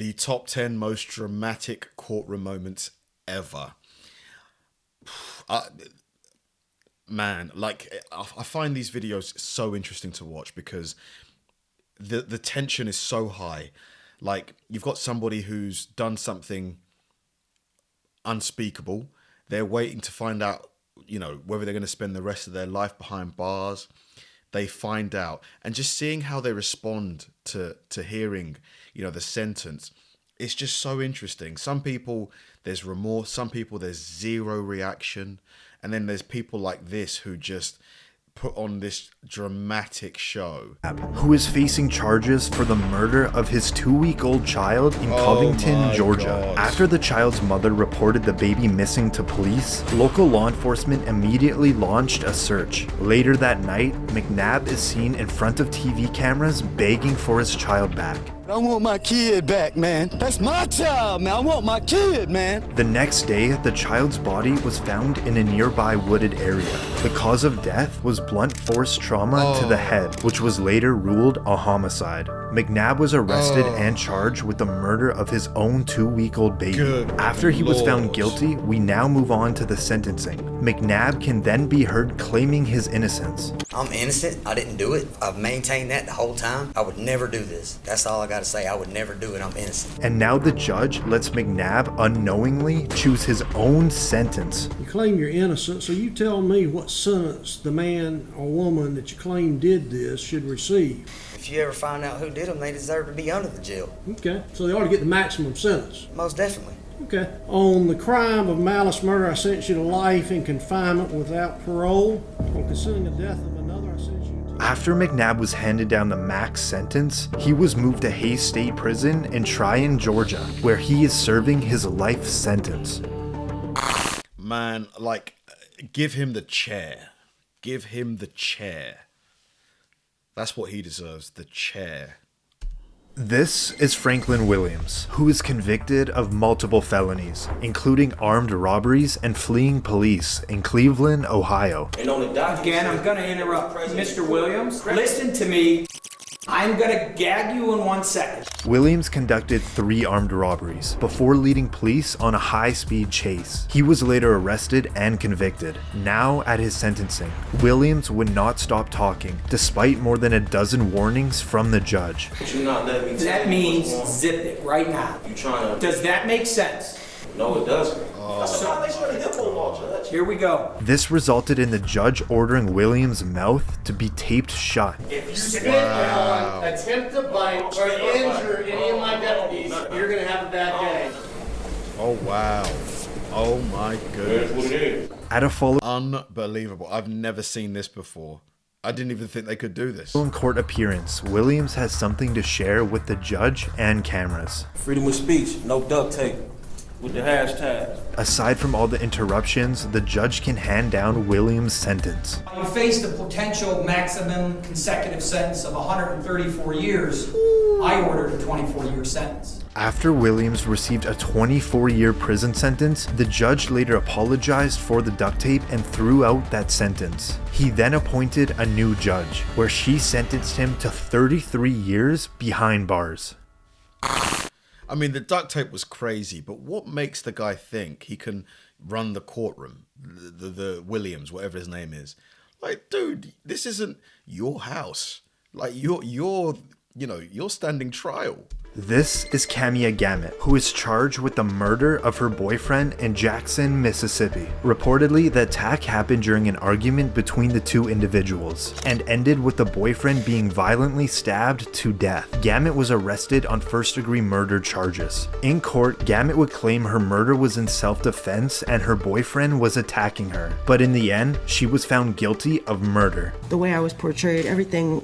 The top 10 most dramatic courtroom moments ever. Man, like, I find these videos so interesting to watch because the tension is so high. Like, you've got somebody who's done something unspeakable. They're waiting to find out, you know, whether they're going to spend the rest of their life behind bars. They find out, and just seeing how they respond to hearing, you know, the sentence, it's just so interesting. Some people, there's remorse. Some people, there's zero reaction. And then there's people like this who just put on this dramatic show. Who is facing charges for the murder of his 2-week-old child in Covington, Georgia. God. After the child's mother reported the baby missing to police, local law enforcement immediately launched a search. Later that night, McNabb is seen in front of TV cameras begging for his child back. I want my kid back, man. That's my child, man. I want my kid, man. The next day, the child's body was found in a nearby wooded area. The cause of death was blunt force trauma to the head, which was later ruled a homicide. McNabb was arrested and charged with the murder of his own 2-week-old baby. After he was found guilty, we now move on to the sentencing. McNabb can then be heard claiming his innocence. I'm innocent. I didn't do it. I've maintained that the whole time. I would never do this. That's all I got to say. I would never do it. I'm innocent. And now the judge lets McNabb unknowingly choose his own sentence. You claim you're innocent, so you tell me what sentence the man or woman that you claim did this should receive. If you ever find out who did them, they deserve to be under the jail. Okay, so they ought to get the maximum sentence. Most definitely. Okay. On the crime of malice murder, I sentence you to life in confinement without parole. On considering the death of another, I sentence you to... After McNabb was handed down the max sentence, he was moved to Hays State Prison in Tryon, Georgia, where he is serving his life sentence. Man, like, give him the chair. Give him the chair. That's what he deserves, the chair. This is Franklin Williams, who is convicted of multiple felonies, including armed robberies and fleeing police in Cleveland, Ohio. Again, I'm going to interrupt. Mr. Williams, listen to me. I'm going to gag you in 1 second. Williams conducted 3 armed robberies before leading police on a high-speed chase. He was later arrested and convicted. Now, at his sentencing, Williams would not stop talking, despite more than a dozen warnings from the judge. That means zip it right now. Does that make sense? No, it doesn't. Here we go. This resulted in the judge ordering Williams' mouth to be taped shut. If you spit on, attempt to bite, or injure any of my deputies, you're going to have a bad day. Oh, wow. Oh, my goodness. At a follow Unbelievable. I've never seen this before. I didn't even think they could do this. court appearance, Williams has something to share with the judge and cameras. Freedom of speech, no duct tape. With the hashtag. Aside from all the interruptions, the judge can hand down Williams' sentence. You face the potential maximum consecutive sentence of 134 years. I ordered a 24-year sentence. After Williams received a 24-year prison sentence, the judge later apologized for the duct tape and threw out that sentence. He then appointed a new judge, where she sentenced him to 33 years behind bars. I mean, the duct tape was crazy, but what makes the guy think he can run the courtroom? The Williams, whatever his name is. Like, dude, this isn't your house. Like, you're standing trial. This is Camia Gamet, who is charged with the murder of her boyfriend in Jackson, Mississippi. Reportedly, the attack happened during an argument between the two individuals and ended with the boyfriend being violently stabbed to death. Gamet was arrested on first-degree murder charges. In court, Gamet would claim her murder was in self-defense and her boyfriend was attacking her. But in the end, she was found guilty of murder. The way I was portrayed,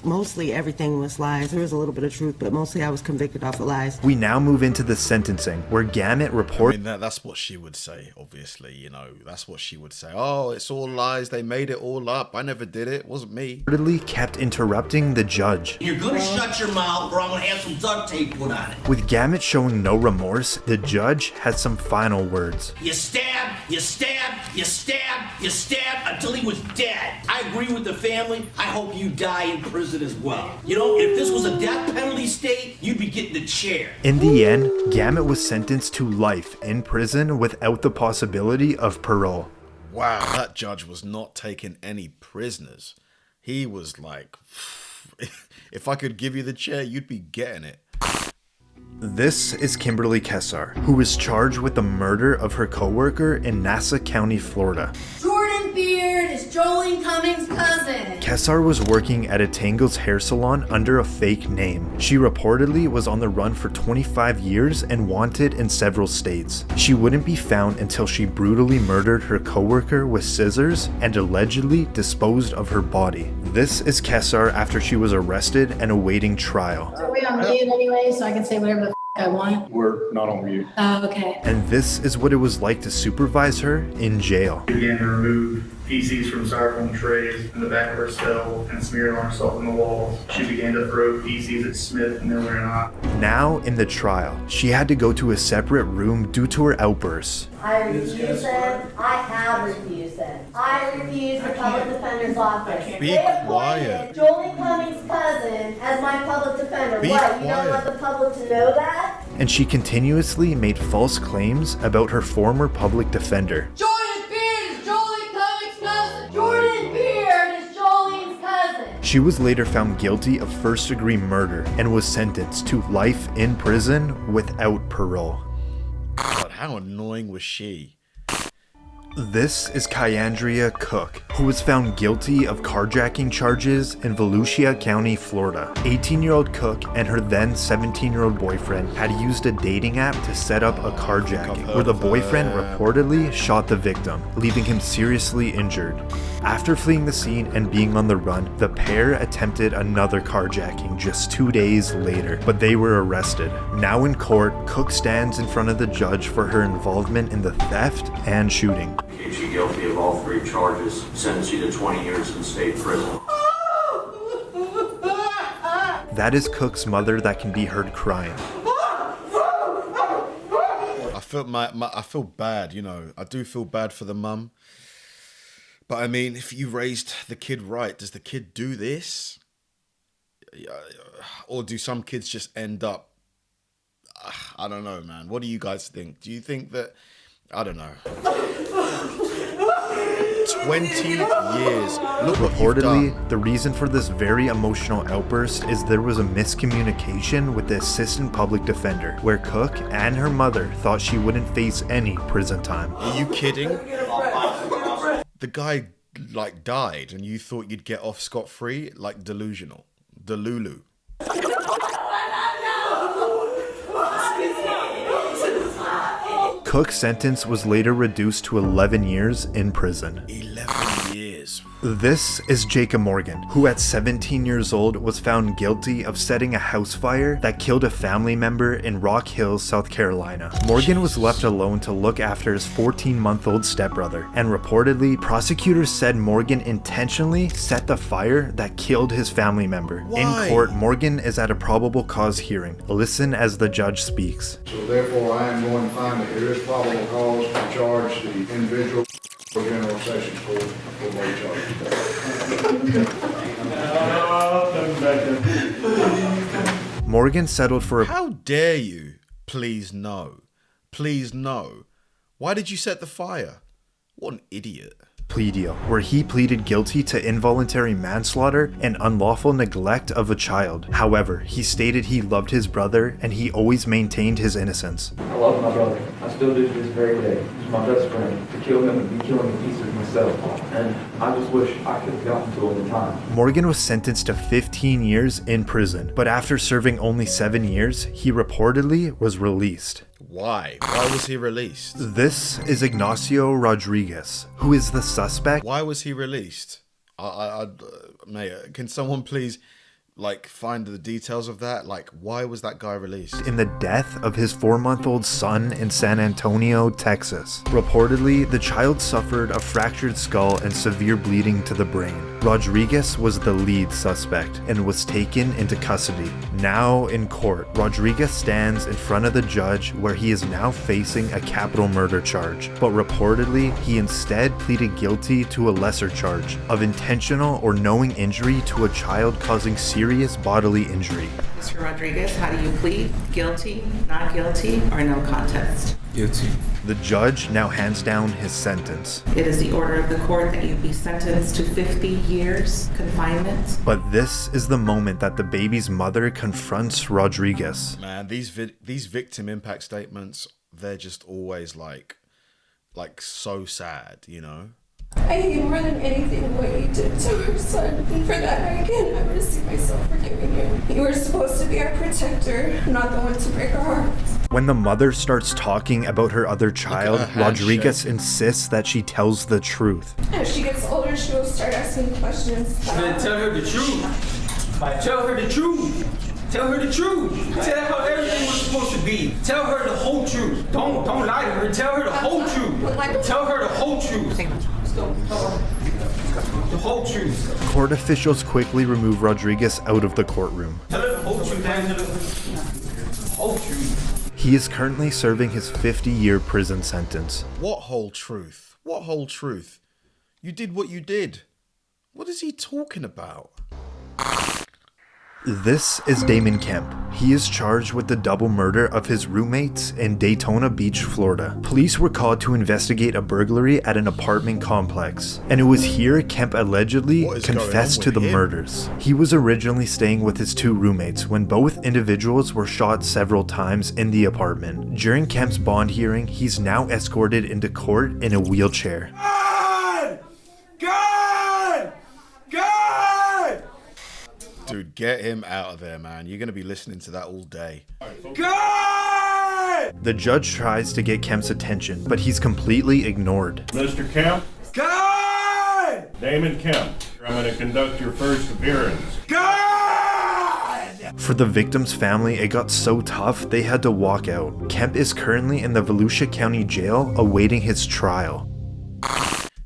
mostly everything was lies. There was a little bit of truth, but mostly I was convicted off of lies. We now move into the sentencing, where Gamet reported... I mean, that's what she would say, obviously, you know. That's what she would say. Oh, it's all lies. They made it all up. I never did it. It wasn't me. Reportedly kept interrupting the judge. You're gonna shut your mouth or I'm gonna have some duct tape put on it. With Gamet showing no remorse, the judge had some final words. You stabbed, you stabbed, you stabbed, you stabbed until he was dead. I agree with the family. I hope you die in prison as well. You know, if this was a death penalty state, you'd be getting the the chair. In the end, Gamet was sentenced to life in prison without the possibility of parole. Wow, that judge was not taking any prisoners. He was like, if I could give you the chair, you'd be getting it. This is Kimberly Kessar, who was charged with the murder of her coworker in Nassau County, Florida. Jordan Beard is Jolene Cummings' cousin. Kessar was working at a Tangles hair salon under a fake name. She reportedly was on the run for 25 years and wanted in several states. She wouldn't be found until she brutally murdered her coworker with scissors and allegedly disposed of her body. This is Kessar after she was arrested and awaiting trial. Are we on mute anyway, so I can say whatever the I want? We're not on mute. Oh, okay. And this is what it was like to supervise her in jail. She began to remove feces from styrofoam trays in the back of her cell and smear on herself on the walls. She began to throw feces at Smith, Miller, and I. Now, in the trial, she had to go to a separate room due to her outbursts. I refuse it. I have refused it. I refuse the public defender's office. Be quiet. Jolene Cummings' cousin as my public defender. Be What? quiet. You don't want the public to know that? And she continuously made false claims about her former public defender. Jordan Beard is Jolene Cummings' cousin. Jordan Beard is Jolene's cousin. She was later found guilty of first-degree murder and was sentenced to life in prison without parole. God, how annoying was she? This is Kyandria Cook, who was found guilty of carjacking charges in Volusia County, Florida. 18-year-old Cook and her then 17-year-old boyfriend had used a dating app to set up a carjacking, where the boyfriend reportedly shot the victim, leaving him seriously injured. After fleeing the scene and being on the run, the pair attempted another carjacking just 2 days later, but they were arrested. Now in court, Cook stands in front of the judge for her involvement in the theft and shooting. Keeps you guilty of all 3 charges, sentence you to 20 years in state prison. That is Cook's mother that can be heard crying. I feel bad, you know. I do feel bad for the mum. But I mean, if you raised the kid right, does the kid do this? Or do some kids just end up... I don't know, man. What do you guys think? Do you think that... I don't know. 20 years. Look what Reportedly, the reason for this very emotional outburst is there was a miscommunication with the assistant public defender, where Cook and her mother thought she wouldn't face any prison time. Are you kidding? The guy, like, died and you thought you'd get off scot-free? Like, delusional. Delulu. Cook's sentence was later reduced to 11 years in prison. 11 years. This is Jacob Morgan, who at 17 years old was found guilty of setting a house fire that killed a family member in Rock Hills, South Carolina. Morgan was left alone to look after his 14-month-old stepbrother, and reportedly, prosecutors said Morgan intentionally set the fire that killed his family member. Why? In court, Morgan is at a probable cause hearing. Listen as the judge speaks. So therefore, I am going to find that there is probable cause to charge the individual for General Sessions Court for both charges. Morgan settled for a... How dare you? Please no. Please no. Why did you set the fire? What an idiot. plea deal, where he pleaded guilty to involuntary manslaughter and unlawful neglect of a child. However, he stated he loved his brother and he always maintained his innocence. I love my brother. I still do to this very day. He's my best friend. To kill him would be killing the pieces myself. And I just wish I could have gotten to him in time. Morgan was sentenced to 15 years in prison, but after serving only 7 years, he reportedly was released. Why? Why was he released? This is Ignacio Rodriguez, who is the suspect. Why was he released? Mate, can someone please, find the details of that? Why was that guy released? In the death of his 4-month-old son in San Antonio, Texas. Reportedly, the child suffered a fractured skull and severe bleeding to the brain. Rodriguez was the lead suspect and was taken into custody. Now in court, Rodriguez stands in front of the judge where he is now facing a capital murder charge, but reportedly he instead pleaded guilty to a lesser charge of intentional or knowing injury to a child causing serious serious bodily injury. Mr. Rodriguez, how do you plead? Guilty, not guilty, or no contest? Guilty. The judge now hands down his sentence. It is the order of the court that you be sentenced to 50 years confinement. But this is the moment that the baby's mother confronts Rodriguez. Man, these victim impact statements, they're just always like so sad, you know? I hate more than anything what you did to her son, and for that I can't ever see myself forgiving you. You were supposed to be our protector, not the one to break our hearts. When the mother starts talking about her other child, Rodriguez insists that she tells the truth. As she gets older, she will start asking questions. Man, tell her the truth. Tell her the truth. Tell her the truth. Tell her how everything was supposed to be. Tell her the whole truth. Don't lie to her. Tell her the whole truth. Tell her the whole truth. The whole truth. Court officials quickly remove Rodriguez out of the courtroom. Tell her the whole truth. The whole truth. He is currently serving his 50-year prison sentence. What whole truth? What whole truth? You did what you did. What is he talking about? This is Damon Kemp. He is charged with the double murder of his roommates in Daytona Beach, Florida. Police were called to investigate a burglary at an apartment complex, and it was here Kemp allegedly confessed to the murders. He was originally staying with his two roommates when both individuals were shot several times in the apartment. During Kemp's bond hearing, he's now escorted into court in a wheelchair. Dude, get him out of there, man. You're going to be listening to that all day. God! The judge tries to get Kemp's attention, but he's completely ignored. Mr. Kemp? God! Damon Kemp, I'm going to conduct your first appearance. God! For the victim's family, it got so tough they had to walk out. Kemp is currently in the Volusia County Jail awaiting his trial.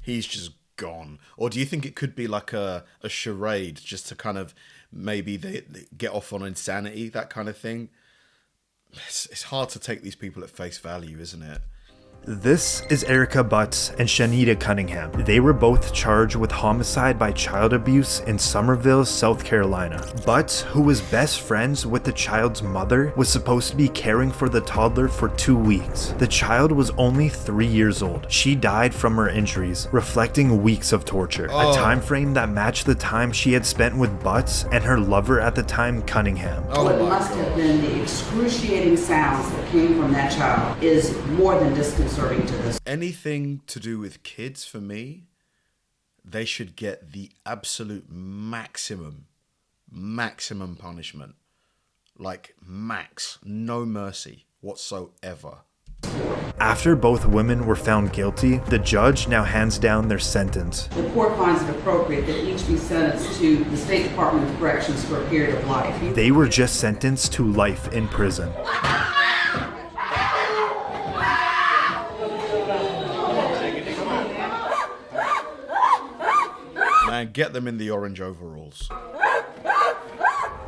He's just gone. Or do you think it could be like a charade just to kind of maybe they get off on insanity, that kind of thing? It's hard to take these people at face value, isn't it? This is Erica Butts and Shanita Cunningham. They were both charged with homicide by child abuse in Summerville, South Carolina. Butts, who was best friends with the child's mother, was supposed to be caring for the toddler for 2 weeks. The child was only 3 years old. She died from her injuries, reflecting weeks of torture, a time frame that matched the time she had spent with Butts and her lover at the time, Cunningham. What must have been the excruciating sounds that came from that child is more than disconcerting. Anything to do with kids, for me, they should get the absolute maximum punishment. Like max, no mercy whatsoever. After both women were found guilty, the judge now hands down their sentence. The court finds it appropriate that each be sentenced to the State Department of Corrections for a period of life. They were just sentenced to life in prison. And get them in the orange overalls.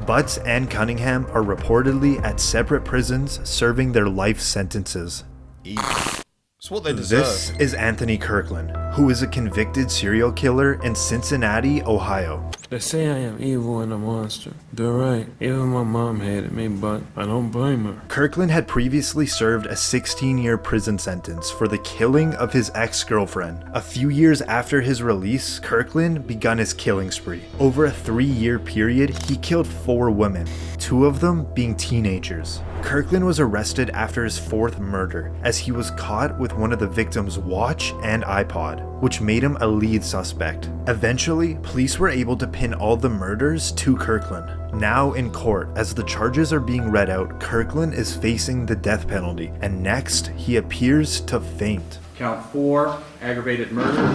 Butts and Cunningham are reportedly at separate prisons serving their life sentences. It's what they deserve. This is Anthony Kirkland, who is a convicted serial killer in Cincinnati, Ohio. They say I am evil and a monster. They're right. Even my mom hated me, but I don't blame her. Kirkland had previously served a 16-year prison sentence for the killing of his ex-girlfriend. A few years after his release, Kirkland begun his killing spree. Over a 3-year period, he killed 4 women, 2 of them being teenagers. Kirkland was arrested after his 4th murder, as he was caught with one of the victim's watch and iPod, which made him a lead suspect. Eventually, police were able to pin all the murders to Kirkland. Now in court, as the charges are being read out, Kirkland is facing the death penalty, and next, he appears to faint. Count 4, aggravated murder.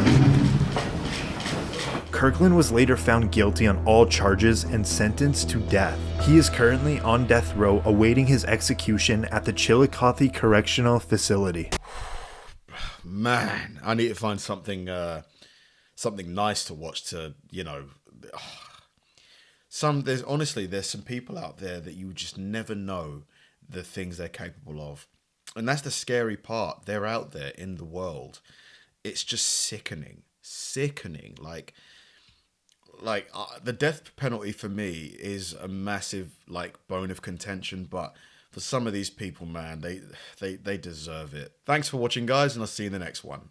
Kirkland was later found guilty on all charges and sentenced to death. He is currently on death row awaiting his execution at the Chillicothe Correctional Facility. Man, I need to find something nice to watch to, you know. There's some people out there that you just never know the things they're capable of. And that's the scary part. They're out there in the world. It's just sickening. like the death penalty for me is a massive like bone of contention, but for some of these people, man, they deserve it. Thanks for watching, guys, and I'll see you in the next one.